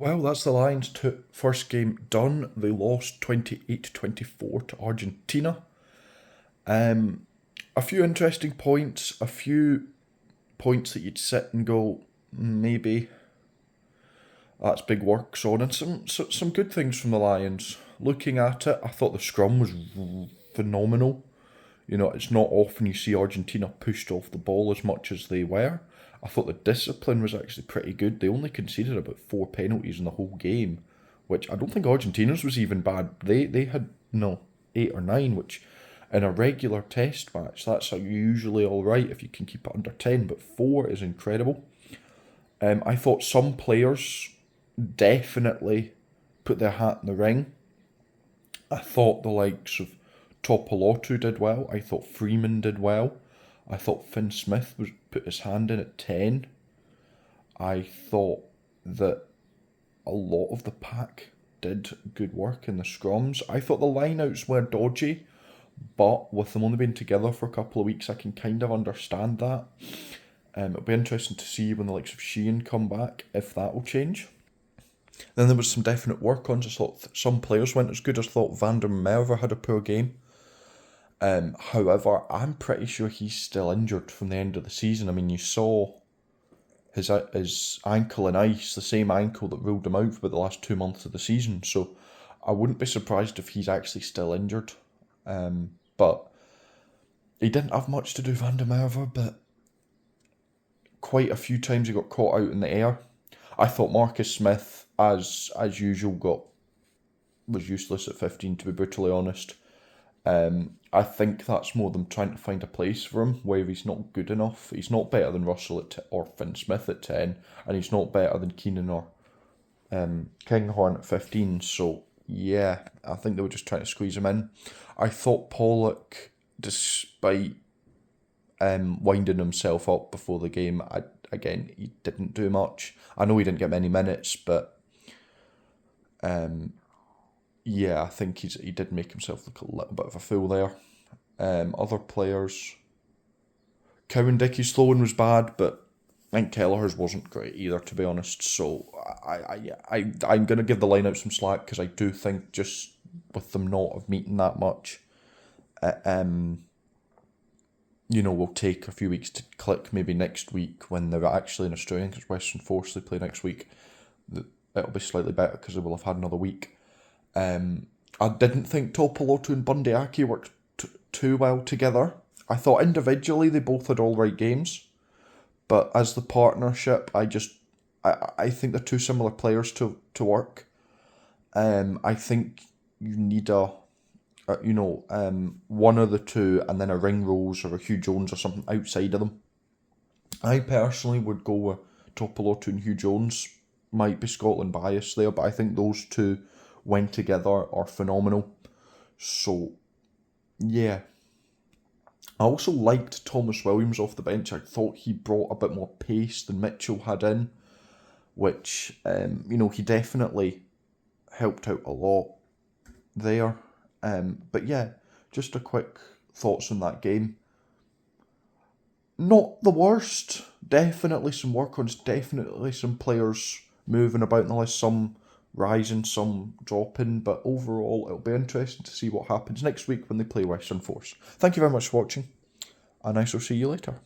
Well, that's the Lions' first game done. They lost 28-24 to Argentina. Um, a few interesting points, a few points that you'd sit and go, maybe that's big work, son, and some good things from the Lions. Looking at it, I thought the scrum was phenomenal. You know, it's not often you see Argentina pushed off the ball as much as they were. I thought the discipline was actually pretty good. They only conceded about four penalties in the whole game, which I don't think Argentina's was even bad. They had no 8 or 9, which in a regular test match that's usually all right if you can keep it under 10. But four is incredible. I thought some players definitely put their hat in the ring. I thought the likes of Topolotu did well. I thought Freeman did well. I thought Finn Smith was put his hand in at 10. I thought that a lot of the pack did good work in the scrums. I thought the lineouts were dodgy, but with them only being together for a couple of weeks, I can kind of understand that. It'll be interesting to see when the likes of Sheehan come back, if that will change. Then there was some definite work on. Just thought some players went as good as thought. Van der Merwe had a poor game. However, I'm pretty sure he's still injured from the end of the season. I mean, you saw his ankle in ice, the same ankle that ruled him out for the last 2 months of the season. So I wouldn't be surprised if he's actually still injured. But he didn't have much to do, Van der Merwe, but quite a few times he got caught out in the air. I thought Marcus Smith, as usual, was useless at 15, to be brutally honest. I think that's more them trying to find a place for him where he's not good enough. He's not better than Russell or Finn Smith at 10, and he's not better than Keenan or Kinghorn at 15. So yeah, I think they were just trying to squeeze him in. I thought Pollock, despite winding himself up before the game, he didn't do much. I know he didn't get many minutes, but yeah, I think he did make himself look a little bit of a fool there. Other players, Cowan Dickey Sloan was bad, but I think Kelleher's wasn't great either, to be honest. So I'm gonna give the line out some slack because I do think just with them not of meeting that much, will take a few weeks to click. Maybe next week when they're actually in Australia, because Western Force they play next week, it'll be slightly better because they will have had another week. I didn't think Topolotu and Bundyaki worked too well together. I thought individually they both had all right games, but as the partnership, I think they're two similar players to work. I think you need one of the two, and then a Ring Rose or a Hugh Jones or something outside of them. I personally would go with Topolotu and Hugh Jones. Might be Scotland bias there, but I think those two, when together, are phenomenal. So, yeah. I also liked Thomas Williams off the bench. I thought he brought a bit more pace than Mitchell had in, which, he definitely helped out a lot there. But yeah, just a quick thoughts on that game. Not the worst. Definitely some work on. Definitely some players moving about in the list. Some rising, some dropping. But overall, it'll be interesting to see what happens next week when they play Western Force. Thank you very much for watching, and I shall see you later.